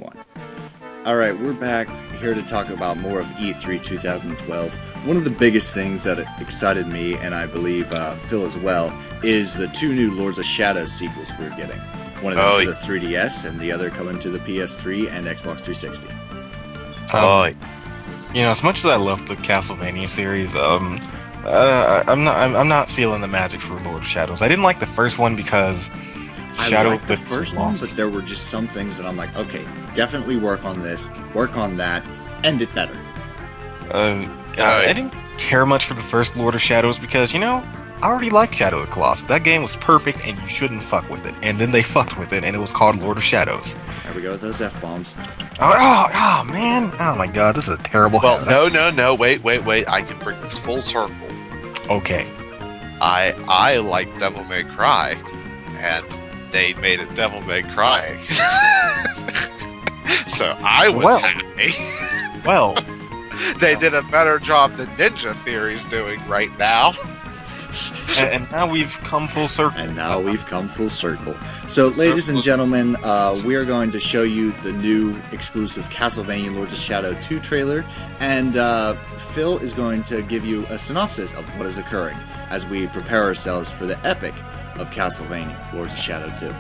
2021. Alright, we're back here to talk about more of E3 2012. One of the biggest things that excited me, and I believe Phil as well, is the two new Lords of Shadow sequels we're getting. One of them to the 3DS, and the other coming to the PS3 and Xbox 360. As much as I love the Castlevania series, I'm not feeling the magic for Lord of Shadows. I didn't like the first one because I liked the first one, but there were just some things that I'm like, okay, definitely work on this, work on that, end it better. I didn't care much for the first Lord of Shadows because, I already liked Shadow of the Colossus. That game was perfect and you shouldn't fuck with it. And then they fucked with it and it was called Lord of Shadows. There we go with those F-bombs. Oh man. Oh my god, this is a terrible habit. No, wait. I can bring this full circle. Okay. I like Devil May Cry, and they made it Devil May Cry. So I was happy. Well, they did a better job than Ninja Theory's doing right now. And now we've come full circle. So, ladies and gentlemen, we are going to show you the new exclusive Castlevania Lords of Shadow 2 trailer, and Phil is going to give you a synopsis of what is occurring as we prepare ourselves for the epic of Castlevania Lords of Shadow 2.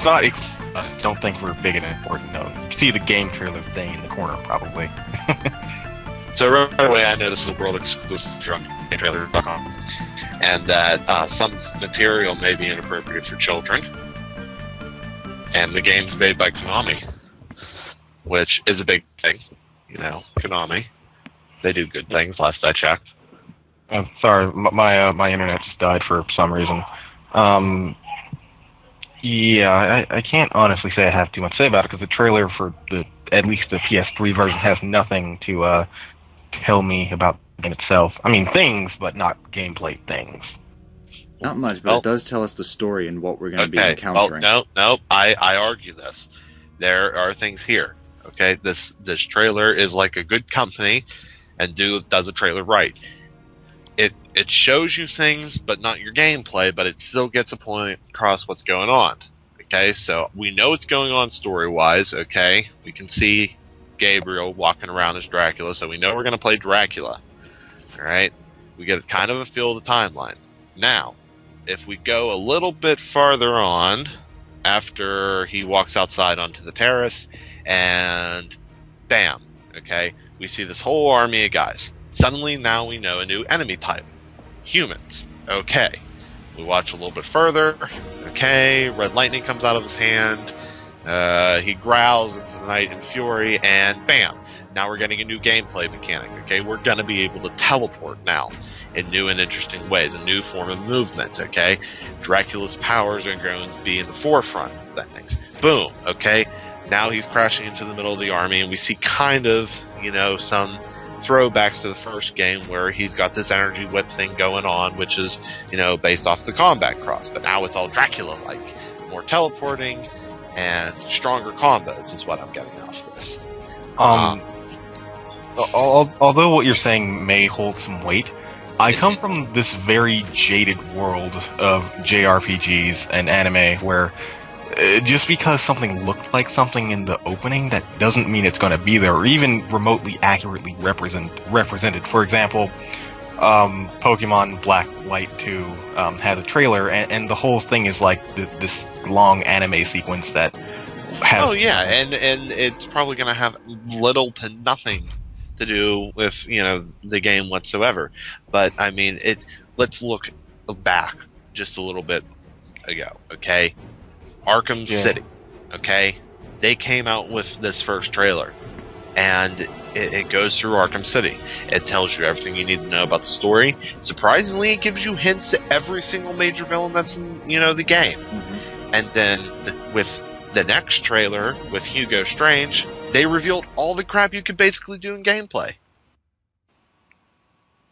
I don't think we're big and important, though. You can see the game trailer thing in the corner, probably. So right away, I know this is a world exclusive from GameTrailer.com, and that some material may be inappropriate for children. And the game's made by Konami, which is a big thing. Konami. They do good things, last I checked. Sorry, my internet just died for some reason. I can't honestly say I have too much to say about it, because the trailer for at least the PS3 version has nothing to tell me about the game itself. I mean, things, but not gameplay things. Not much, but it does tell us the story and what we're going to be encountering. No, I argue this. There are things here. Okay, this trailer is like a good company, and does a trailer right. It shows you things, but not your gameplay, but it still gets a point across what's going on. Okay, so we know what's going on story-wise, okay? We can see Gabriel walking around as Dracula, so we know we're going to play Dracula. Alright? We get kind of a feel of the timeline. Now, if we go a little bit farther on, after he walks outside onto the terrace, and bam, okay? We see this whole army of guys. Suddenly, now we know a new enemy type. Humans. Okay. We watch a little bit further. Okay, red lightning comes out of his hand. He growls into the night in fury, and bam! Now we're getting a new gameplay mechanic, okay? We're gonna be able to teleport now in new and interesting ways, a new form of movement, okay? Dracula's powers are going to be in the forefront of things. Boom, okay? Now he's crashing into the middle of the army, and we see kind of, some throwbacks to the first game where he's got this energy whip thing going on, which is, based off the Combat Cross. But now it's all Dracula-like. More teleporting and stronger combos is what I'm getting out of this. Although what you're saying may hold some weight, I come from this very jaded world of JRPGs and anime where just because something looked like something in the opening, that doesn't mean it's going to be there, or even remotely accurately represented. For example, Pokemon Black White 2 had a trailer, and the whole thing is like this long anime sequence that has... Oh, yeah, and it's probably going to have little to nothing to do with, the game whatsoever. But, I mean, let's look back just a little bit ago, okay? Arkham City, okay? They came out with this first trailer, and it goes through Arkham City. It tells you everything you need to know about the story. Surprisingly, it gives you hints to every single major villain that's in, the game. Mm-hmm. And then with the next trailer, with Hugo Strange, they revealed all the crap you could basically do in gameplay.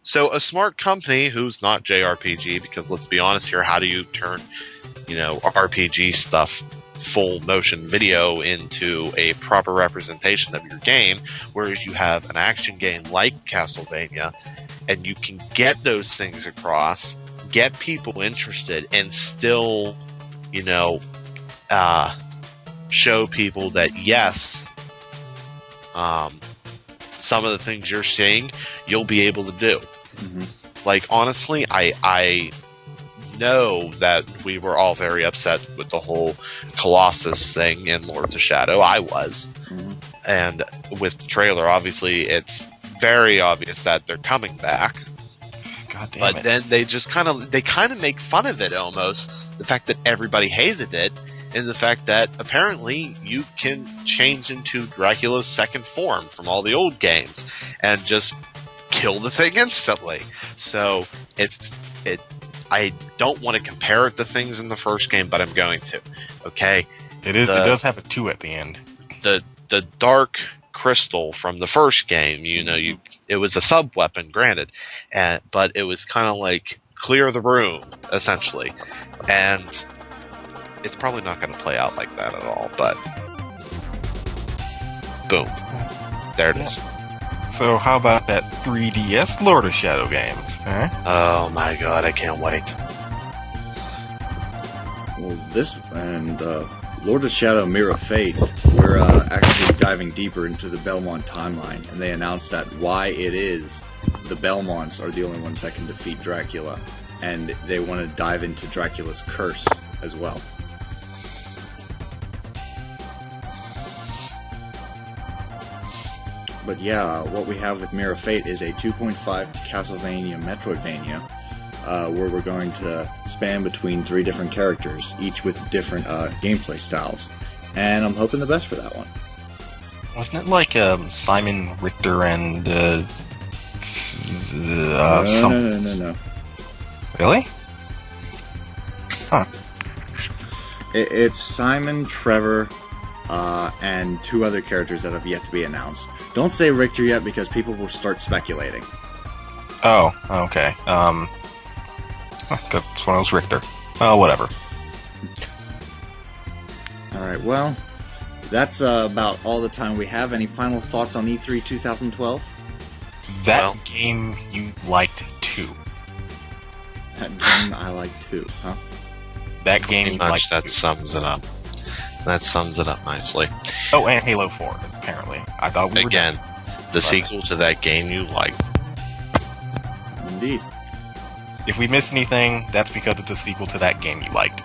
So a smart company who's not JRPG, because let's be honest here, how do you turn RPG stuff, full motion video, into a proper representation of your game, whereas you have an action game like Castlevania, and you can get those things across, get people interested, and still, show people that yes, some of the things you're seeing, you'll be able to do. Mhm. Like, honestly, I know that we were all very upset with the whole Colossus thing in Lords of Shadow. I was. Mhm. And with the trailer, obviously, it's very obvious that they're coming back. God damn But it. then they just kind of make fun of it almost. The fact that everybody hated it, and the fact that apparently you can change into Dracula's second form from all the old games and just kill the thing instantly. So I don't want to compare it to things in the first game, but I'm going to. Okay, It does have a 2 at the end. the dark crystal from the first game, it was a sub weapon, granted, but it was kind of like clear the room essentially, and it's probably not going to play out like that at all. But boom, there it is. So how about that 3DS Lord of Shadow games? Huh? Oh my god, I can't wait. Well, this and Lord of Shadow Mirror of Fate, we're actually diving deeper into the Belmont timeline, and they announced that why it is the Belmonts are the only ones that can defeat Dracula, and they want to dive into Dracula's curse as well. But yeah, what we have with Mirror of Fate is a 2.5 Castlevania Metroidvania, where we're going to span between 3 different characters, each with different gameplay styles. And I'm hoping the best for that one. Wasn't it like Simon Richter and No. Really? Huh. It's Simon, Trevor, and 2 other characters that have yet to be announced. Don't say Richter yet because people will start speculating. Oh, okay. That's one of those Richter. Oh, whatever. Alright, well, that's about all the time we have. Any final thoughts on E3 2012? That Well- game you liked too. That game I like too, huh? That game Pretty you much liked that too. sums it up. That sums it up nicely. Oh, and Halo 4, apparently. I thought we were Again, done. the sequel to that game you like. Indeed. If we missed anything, that's because it's a sequel to that game you liked.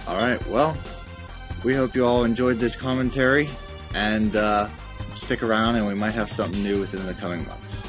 Alright, well, we hope you all enjoyed this commentary, and stick around and we might have something new within the coming months.